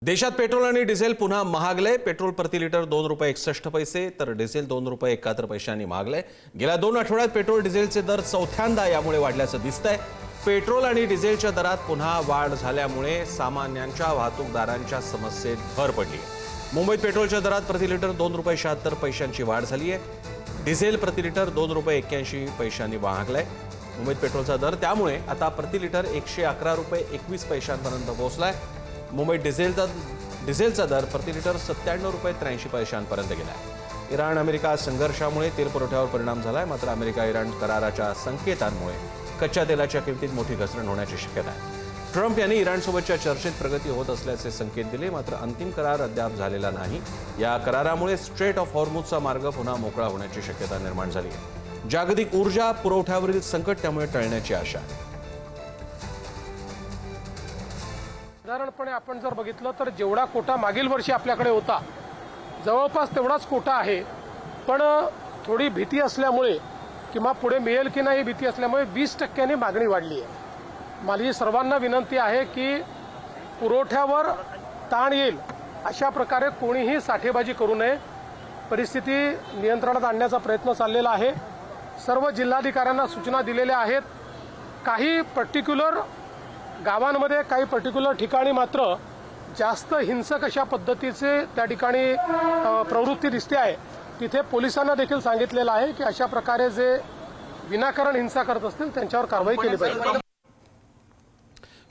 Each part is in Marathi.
देशात पेट्रोल आणि डिझेल पुन्हा महागले। पेट्रोल प्रति लिटर 2 रुपये 61 पैसे तर डिझेल 2 रुपये 71 पैशांनी महागले। गेल्या 2 आठवड्यात पेट्रोल डिझेलचे दर चौथ्यांदा यामुळे वाढल्याचं दिसतंय। पेट्रोल आणि डिझेलच्या दरात पुन्हा वाढ झाल्यामुळे सामान्यांच्या वाहतूकदारांच्या समस्येत भर पडली आहे। मुंबईत पेट्रोलच्या दरात प्रति लिटर 2 रुपये 76 पैशांची वाढ झाली आहे। डिझेल प्रति लिटर 2 रुपये 81 पैशांनी महागलाय। मुंबईत पेट्रोलचा दर त्यामुळे आता प्रति लिटर 111 रुपये 21 पैशांपर्यंत पोहोचलाय। मुंबईत डिझेलचा दर प्रति लिटर 97 रुपये 83 पैशांपर्यंत गेलाय। इराण अमेरिका संघर्षामुळे तेल पुरवठ्यावर परिणाम झालाय, मात्र अमेरिका इराण कराराच्या संकेतांमुळे कच्च्या तेलाच्या किमतीत मोठी घसरण होण्याची शक्यता आहे। ट्रम्प यांनी इराणसोबतच्या चर्चेत प्रगती होत असल्याचे संकेत दिले, मात्र अंतिम करार अद्याप झालेला नाही। या करारामुळे स्ट्रेट ऑफ हॉर्मुझचा मार्ग पुन्हा मोकळा होण्याची शक्यता निर्माण झाली आहे। जागतिक ऊर्जा पुरवठ्यावरील संकट त्यामुळे टळण्याची आशा आहे। साधारणपणे आपण जर बघितलं तर जेवढा कोटा मागील वर्षी आपल्याकडे होता जवळपास तेवढाच कोटा आहे, पण थोडी भीती असल्यामुळे किंवा पुढे मिळेल की नाही भीती असल्यामुळे 20% मागणी वाढली आहे। माझी सर्वांना विनंती आहे की पुरवठ्यावर ताण येईल अशा प्रकारे कोणीही साठेबाजी करू नये। परिस्थिती नियंत्रणात आणण्याचा प्रयत्न चाललेला आहे। सर्व जिल्हाधिकाऱ्यांना सूचना दिलेल्या आहेत। काही पर्टिक्युलर गावांमध्ये काही पर्टिक्युलर ठिकाणी मात्र जास्त हिंसक अशा पद्धतीचे त्या ठिकाणी प्रवृत्ती दिसते आहे। तिथे पोलिसांना देखील सांगितलेलं आहे की अशा प्रकारे जे विनाकारण हिंसा करत असतील त्यांच्यावर कारवाई केली पाहिजे।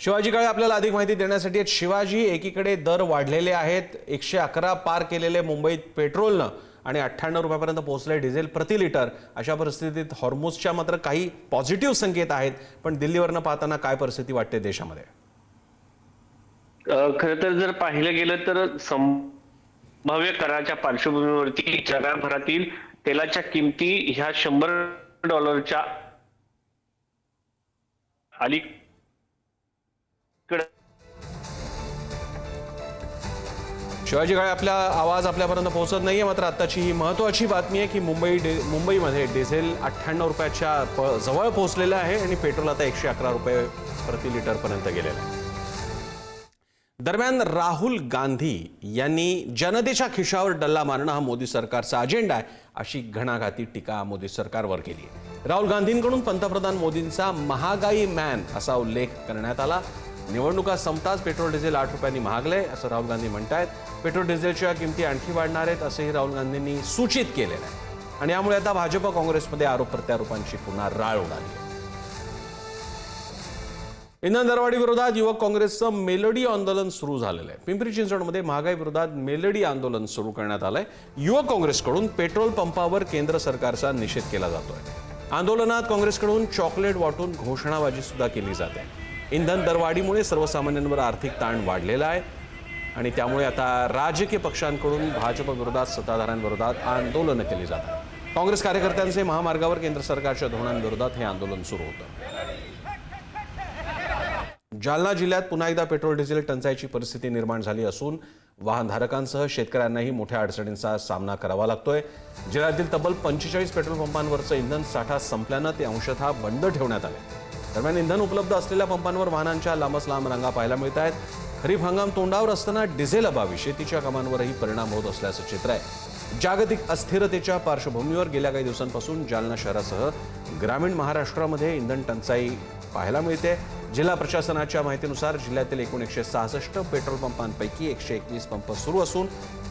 शिवाजी काळे आपल्याला अधिक माहिती देण्यासाठी आहेत। शिवाजी, एकीकडे दर वाढलेले आहेत, 111 पार केलेले मुंबईत पेट्रोलनं आणि 98 रुपयापर्यंत पोहोचले डिझेल प्रति लिटर। अशा परिस्थितीत हॉर्मुझच्या मात्र काही पॉझिटिव्ह संकेत आहेत, पण दिल्लीवरनं पाहताना काय परिस्थिती वाटते देशामध्ये? खरं तर जर पाहिलं गेलं तर संभाव्य कराच्या पार्श्वभूमीवरती जगभरातील तेलाच्या किमती ह्या $100 अलीकडे शिवाजी काळे, आपला आवाज आपल्यापर्यंत पोहोचत नाहीये, मात्र आताची ही महत्त्वाची बातमी आहे की मुंबईमध्ये डिझेल 98 रुपयाच्या जवळ पोहोचलेलं आहे आणि पेट्रोल आता 111 रुपये प्रति लिटरपर्यंत गेलेलं आहे। दरम्यान राहुल गांधी यांनी जनतेच्या खिशावर डल्ला मारणं हा मोदी सरकारचा अजेंडा आहे अशी घणाघाती टीका मोदी सरकारवर केली आहे। राहुल गांधींकडून पंतप्रधान मोदींचा महागाई मॅन असा उल्लेख करण्यात आला। निवडणुका संपताच पेट्रोल डिझेल 8 रुपयांनी महागले असं राहुल गांधी म्हणतायत। पेट्रोल डिझेलच्या किमती आणखी वाढणार आहेत असंही राहुल गांधींनी सूचित केलेलं आहे आणि यामुळे आता भाजप काँग्रेसमध्ये आरोप प्रत्यारोपांची पुन्हा राळ उडाली आहे। इंधन दरवाढी विरोधात युवक काँग्रेसचं मेलडी आंदोलन सुरू झालेलं आहे। पिंपरी चिंचवडमध्ये महागाई विरोधात मेलडी आंदोलन सुरू करण्यात आलंय। युवक काँग्रेसकडून पेट्रोल पंपावर केंद्र सरकारचा निषेध केला जातोय। आंदोलनात काँग्रेसकडून चॉकलेट वाटून घोषणाबाजी सुद्धा केली जाते। इंधन दरवाढीमुळे सर्वसामान्यांवर आर्थिक ताण वाढलेला आहे आणि त्यामुळे आता राजकीय पक्षांकडून भाजप विरोधात सत्ताधाऱ्यांविरोधात आंदोलनं केली जातात। काँग्रेस कार्यकर्त्यांचे महामार्गावर केंद्र सरकारच्या धोरणांविरोधात हे आंदोलन सुरू होतं। जालना जिल्ह्यात पुन्हा एकदा पेट्रोल डिझेल टंचाईची परिस्थिती निर्माण झाली असून वाहनधारकांसह शेतकऱ्यांनाही मोठ्या अडचणींचा सामना करावा लागतोय। जिल्ह्यातील तब्बल 45 पेट्रोल पंपांवरचं इंधन साठा संपल्यानं ते अंशतः बंद ठेवण्यात आले। दरम्यान इंधन उपलब्ध असलेल्या पंपांवर वाहनांच्या लांबच लांब रांगा पाहायला मिळत आहेत। खरीप हंगाम तोंडावर असताना डिझेल अभावी शेतीच्या कामांवरही परिणाम होत असल्याचं चित्र आहे। जागतिक अस्थिरतेच्या पार्श्वभूमीवर गेल्या काही दिवसांपासून जालना शहरासह ग्रामीण महाराष्ट्रामध्ये इंधन टंचाई पाहायला मिळते। जिल्हा प्रशासनाच्या माहितीनुसार जिल्ह्यातील एकूण 166 पेट्रोल पंपांपैकी 121 पंप सुरू असून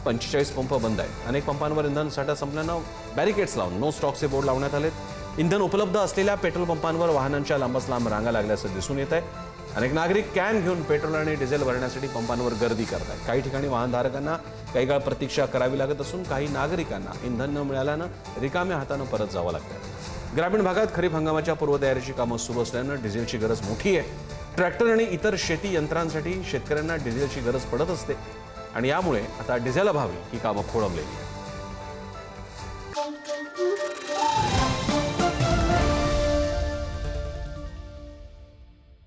45 पंप बंद आहेत। अनेक पंपांवर इंधन साठा संपल्यानं बॅरिकेड्स लावून नो स्टॉकचे बोर्ड लावण्यात आलेत। इंधन उपलब्ध असलेल्या पेट्रोल पंपांवर वाहनांच्या लांबच लांब रांगा लागल्याचं दिसून येत आहे। अनेक नागरिक कॅन घेऊन पेट्रोल आणि डिझेल भरण्यासाठी पंपांवर गर्दी करत आहेत। काही ठिकाणी वाहनधारकांना काही काळ प्रतीक्षा करावी लागत असून काही नागरिकांना इंधन न मिळाल्यानं रिकाम्या हातानं परत जावं लागतं। ग्रामीण भागात खरीप हंगामाच्या पूर्वतयारीची कामं सुरू असल्यानं डिझेलची गरज मोठी आहे। ट्रॅक्टर आणि इतर शेती यंत्रांसाठी शेतकऱ्यांना डिझेलची गरज पडत असते आणि यामुळे आता डिझेल अभावी ही कामं खोळंबलेली आहेत।